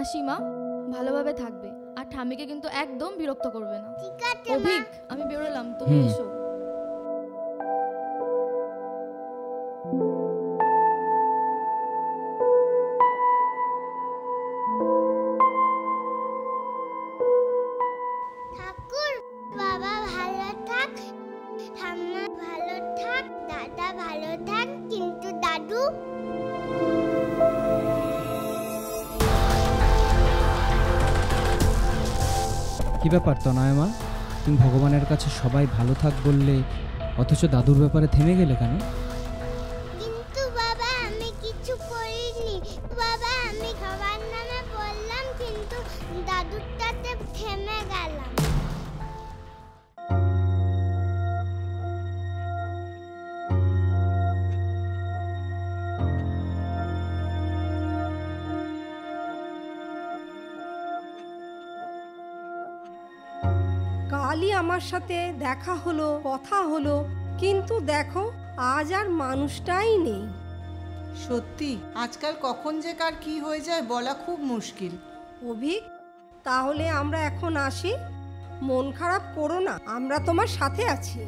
আসি মা, ভালোভাবে থাকবে আর ঠাম্মিকে কিন্তু একদম বিরক্ত করবে না। ঠিক আছে মা। অভিক, আমি বেরোলাম, তুমি এসো। ঠাকুর বাবা ভালো থাক, ঠাম্মা ভালো থাক, দাদা ভালো থাক, কিন্তু দাদু কি ব্যাপার তনয় মা, তুমি ভগবানের কাছে সবাই ভালো থাক বললে অথচ দাদুর ব্যাপারে থেমে গেলে কেন? কিন্তু বাবা আমি কিছু করিনি। বাবা আমি সবার নামে বললাম, কিন্তু দাদুরটাতে থেমে গেলাম। কালই আমার সাথে দেখা হলো, কথা হলো, কিন্তু দেখো আজ আর মানুষটাই নেই। সত্যি আজকাল কখন যে কার কি হয়ে যায় বলা খুব মুশকিল। অভিক, তাহলে আমরা এখন আসি। মন খারাপ করো না, আমরা তোমার সাথে আছি।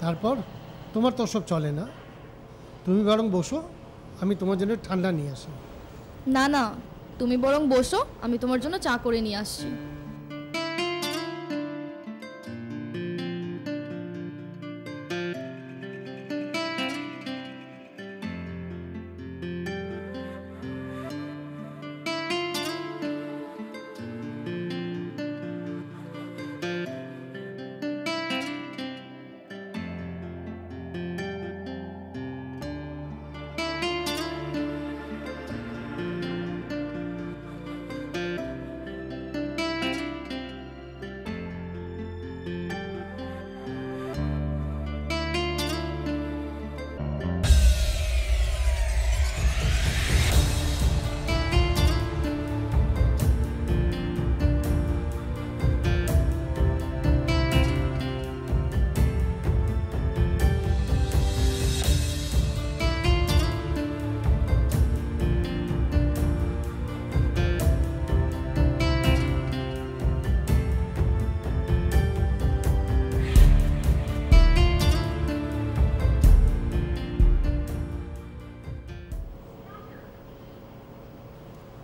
তারপর তোমার তো সব চলে না, তুমি বরং বসো, আমি তোমার জন্য ঠান্ডা নিয়ে আসি। না না, তুমি বরং বসো, আমি তোমার জন্য চা করে নিয়ে আসছি।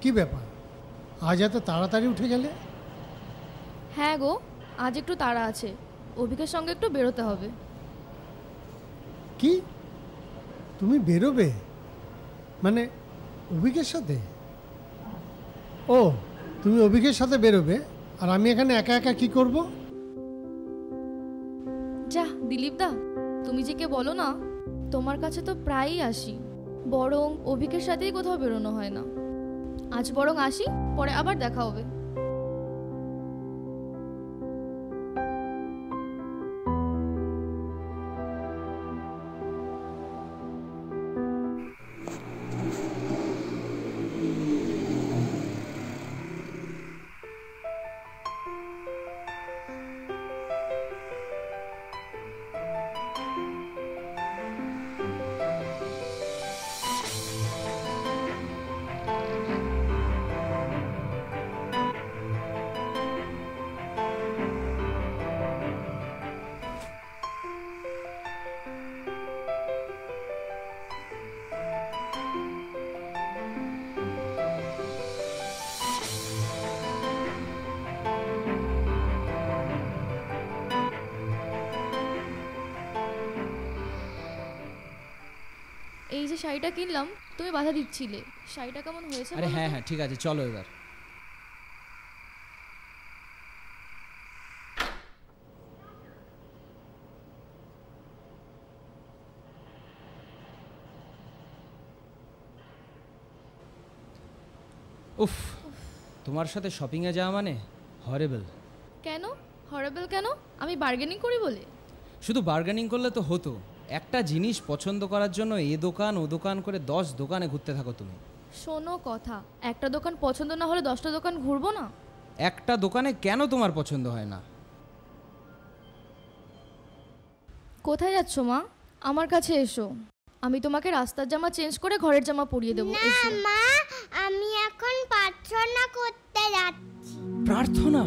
কি ব্যাপার, আজ এত তাড়াতাড়ি উঠে গেলে? হ্যাঁ গো, আজ একটু তাড়া আছে, অভিকের সঙ্গে একটু বেরোতে হবে। কি, তুমি বেরোবে? মানে অভিকের সাথে? ও, তুমি অভিকের সাথে বেরোবে আর আমি এখানে একা একা কি করব? যা দিলীপ দা, তুমি যে কে বলো না, তোমার কাছে তো প্রায়ই আসি, বরং অভিকের সাথেই কোথাও বেরোনো হয় না। আজ বরং আসি, পরে আবার দেখা হবে। যে শাড়িটা কিনলাম তুমি বাধা দিচ্ছিলে, শাড়িটা কেমন হয়েছে? আরে হ্যাঁ হ্যাঁ ঠিক আছে, চলো এবার। উফ, তোমার সাথে শপিংয়ে যাওয়া মানে হরেবল। কেন হরেবল কেন? আমি বার্গেনিং করি বলে? শুধু বার্গেনিং করলে তো হতো, একটা জিনিস পছন্দ করার জন্য এ দোকান ও দোকান করে 10 দোকানে ঘুরতে থাকো তুমি। শোনো কথা, একটা দোকান পছন্দ না হলে 10টা দোকান ঘুরবো না? একটা দোকানে কেন তোমার পছন্দ হয় না? কোথায় যাচ্ছ মা? আমার কাছে এসো, আমি তোমাকে রাস্তার জামা চেঞ্জ করে ঘরের জামা পরিয়ে দেবো। না এসো। মা, আমি এখন প্রার্থনা করতে যাচ্ছি। প্রার্থনা?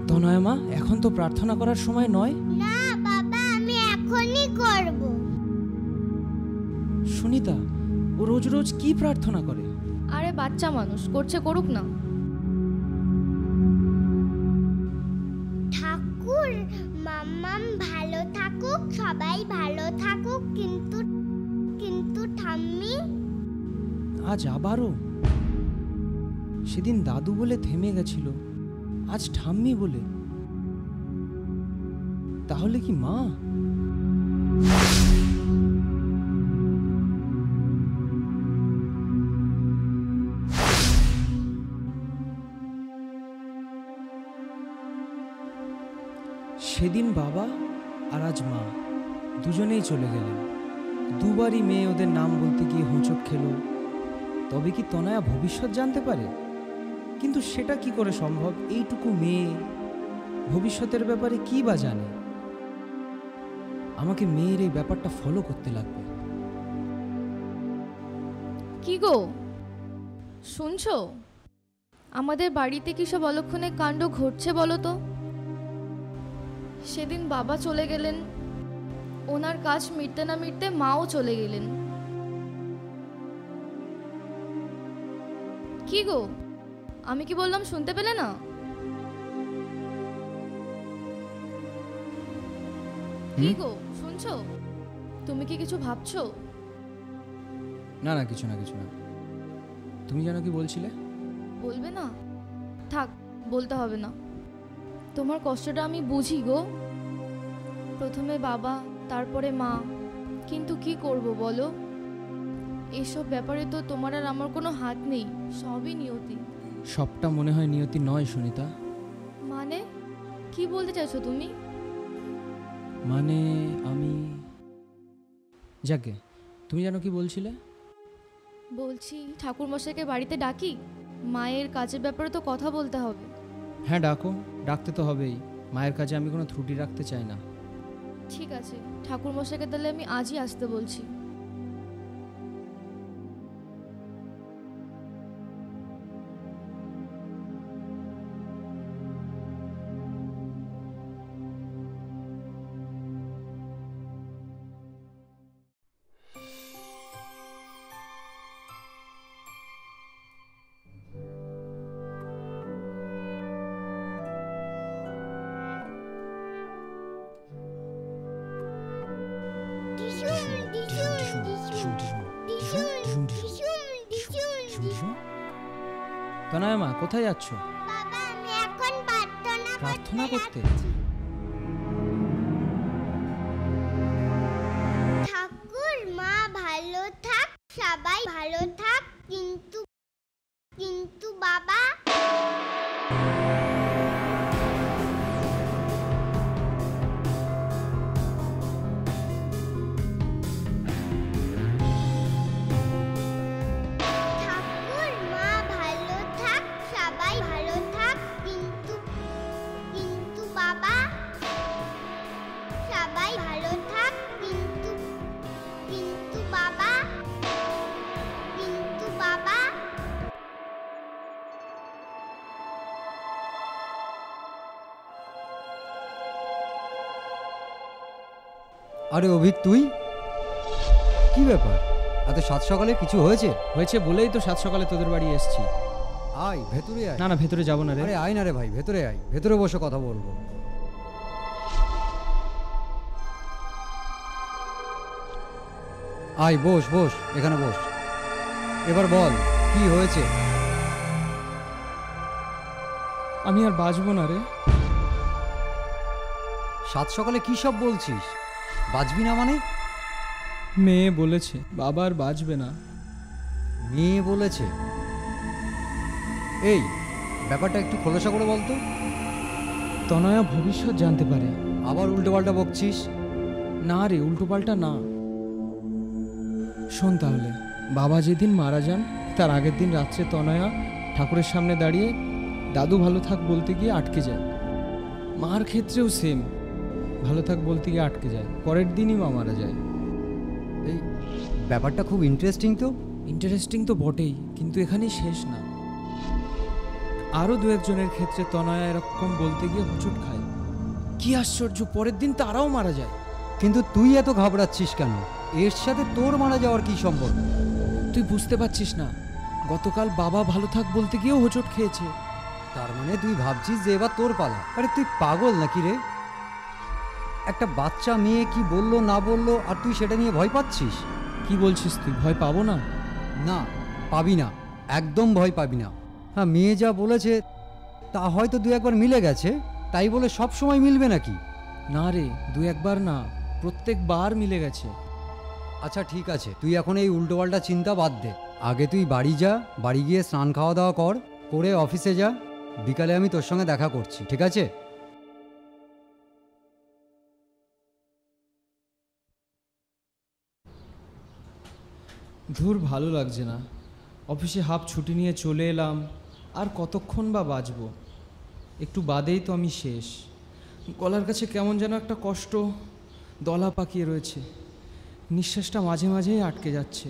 তনয় মা, এখন তো প্রার্থনা করার সময় নয়। না বাবা, আমি এখনই করব। সুনিতা, ও রোজ রোজ কি প্রার্থনা করে? আরে বাচ্চা মানুষ, করছে করুক না। ঠাকুর মাম্মাম ভালো থাকুক, সবাই ভালো থাকুক, কিন্তু কিন্তু ঠাম্মি। আজ আবারও? সেদিন দাদু বলে থেমে গেছিল, আজ ঠাম্মি বলে। তাহলে কি মা? সেদিন বাবা আর আজ মা, দুজনেই চলে গেলেন। দুবারই মেয়ে ওদের নাম বলতে গিয়ে হোঁচট খেলো। তবে কি তনয়া ভবিষ্যৎ জানতে পারে? কিন্তু সেটা কি করে সম্ভব? এইটুকু মেয়ে ভবিষ্যতের ব্যাপারে কি বা জানে? আমাকে মেয়ের এই ব্যাপারটা ফলো করতে লাগবে। কি গো শুনছো? আমাদের বাড়িতে কি সব অলক্ষণে কাণ্ড ঘটছে বলো তো? সেদিন বাবা চলে গেলেন, ওনার কাজ মিটতে না মিটতে মাও চলে গেলেন। কি গো, আমি কি বললাম শুনতে পেলে না? কি গো শুনছো? তুমি কি কিছু ভাবছো? না না, কিছু না কিছু না। তুমি জানো কি বলছিলে? বলবে না? থাক, বলতে হবে না। তোমার কষ্টটা আমি বুঝি গো। প্রথমে বাবা, তারপরে মা, কিন্তু কি করব বলো? এসব ব্যাপারে তো তোমার আর আমার কোনো হাত নেই, সবই নিয়তি। সবটা মনে হয় নিয়তি নয় সুনিতা। মানে কি বলতে চাইছো তুমি? মানে আমি, যাকে তুমি জানো কি বলছিলে? বলছি ঠাকুরমশাইকে বাড়িতে ডাকি, মায়ের কাজের ব্যাপারে তো কথা বলতে হবে। হ্যাঁ ডাকো, ডাকতে তো হবেই। মায়ের কাজে আমি কোনো ত্রুটি রাখতে চাই না। ঠিক আছে, ঠাকুরমশাইকে তাহলে আমি আজই আসতে বলছি। তনয়া মা, কোথায় যাচ্ছ? বাবা, আমি এখন প্রার্থনা করতে? ঠাকুর মা ভালো থাক, সবাই ভালো থাক, কিন্তু কিন্তু বাবা। ঠাকুর মা ভালো থাক, সবাই ভালো থাক, কিন্তু কিন্তু বাবা। সবাই ভালো থাক, কিন্তু কিন্তু বাবা। কিন্তু বাবা। আরে অভিক, তুই কি ব্যাপার? এত সাত সকালে কিছু হয়েছে? হয়েছে বলেই তো সাত সকালে তোদের বাড়ি এসেছি। আয় ভেতরে আয়। না না, ভেতরে যাবো না রে। আরে আয় না রে ভাই, ভেতরে আয়, ভেতরে বসে কথা বলবো। আয় বস বস, এখানে বস। এবার বল কি হয়েছে। আমি আর বাঁচবো না রে। সাত সকালে কি সব বলছিস? বাঁচবি না মানে? মেয়ে বলেছে বাবা আর বাঁচবে না। মেয়ে বলেছে? এই ব্যাপারটা একটু খোলসা করে বলতো। তনয়া ভবিষ্যৎ জানতে পারে। আবার উল্টোপাল্টা বকছিস। না রে, উল্টোপাল্টা না। শোন তাহলে, বাবা যেদিন মারা যান তার আগের দিন রাত্রে তনয়া ঠাকুরের সামনে দাঁড়িয়ে দাদু ভালো থাক বলতে গিয়ে আটকে যায়। মার ক্ষেত্রেও সেম, ভালো থাক বলতে গিয়ে আটকে যায়। পরের দিনই মা মারা যায়। এই ব্যাপারটা খুব ইন্টারেস্টিং তো। ইন্টারেস্টিং তো বটেই, কিন্তু এখানেই শেষ না। আরও দু একজনের ক্ষেত্রে তনয়া এরকম বলতে গিয়ে হোঁচট খায়। কি আশ্চর্য, পরের দিন তারাও মারা যায়। কিন্তু তুই এত ঘাবড়াচ্ছিস কেন? এর সাথে তোর মারা যাওয়ার কি সম্পর্ক? তুই বুঝতে পারছিস না, গতকাল বাবা ভালো থাক বলতে গিয়েও হোঁচট খেয়েছে। তার মানে তুই ভাবছিস যে এবার তোর পালা? আরে তুই পাগল নাকি রে? একটা বাচ্চা মেয়ে কি বললো না বললো আর তুই সেটা নিয়ে ভয় পাচ্ছিস? কি বলছিস তুই? ভয় পাবো না? না, পাবি না, একদম ভয় পাবি না। হ্যাঁ, মেয়ে যা বলেছে তা হয়তো দু একবার মিলে গেছে, তাই বলে সব সময় মিলবে নাকি? না রে, দু একবার না, প্রত্যেকবার মিলে গেছে। আচ্ছা ঠিক আছে, তুই এখন এই উল্টোপাল্টা চিন্তা বাদ দে। আগে তুই বাড়ি যা, বাড়ি গিয়ে স্নান খাওয়া দাওয়া কর, করে অফিসে যা। বিকালে আমি তোর সঙ্গে দেখা করছি, ঠিক আছে? ধুর, ভালো লাগছে না। অফিসে হাফ ছুটি নিয়ে চলে এলাম, আর কতক্ষণ বা বাঁচবো? একটু বাদেই তো আমি শেষ। গলার কাছে কেমন যেন একটা কষ্ট দলা পাকিয়ে রয়েছে। নিঃশ্বাসটা মাঝে মাঝেই আটকে যাচ্ছে।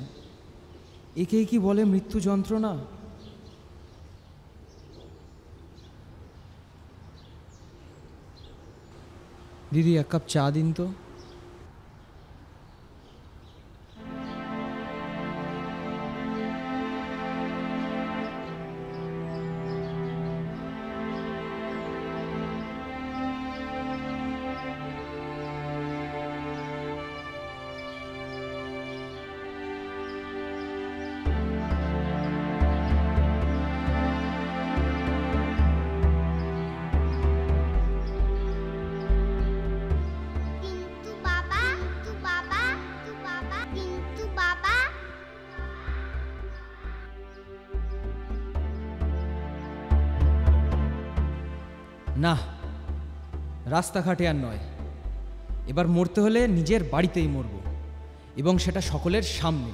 একেই কি বলে মৃত্যু যন্ত্রণা? দিদি, এক কাপ চা দিন তো। কিন্তু বাবা, তু বাবা, তু বাবা, কিন্তু বাবা। না, রাস্তাঘাটে আর নয়। এবার মরতে হলে নিজের বাড়িতেই মরব, এবং সেটা সকলের সামনে।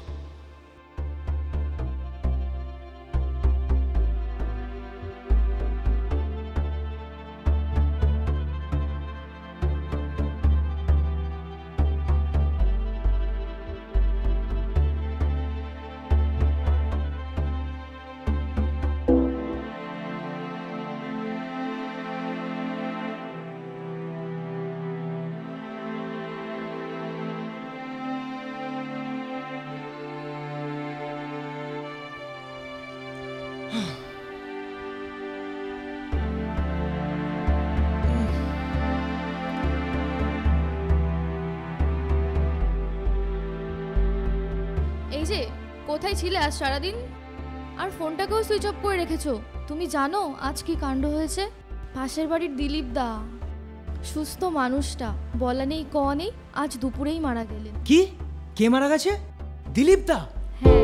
এই যে, কোথায় ছিলে আজ সারাদিন? আর ফোনটাকেও সুইচ অফ করে রেখেছো। তুমি জানো আজ কি কাণ্ড হয়েছে? পাশের বাড়ির দিলীপ দা, সুস্থ মানুষটা, বলা নেই কওয়া নেই, আজ দুপুরেই মারা গেলেন। কি? কে মারা গেছে? দিলীপ দা? হ্যাঁ,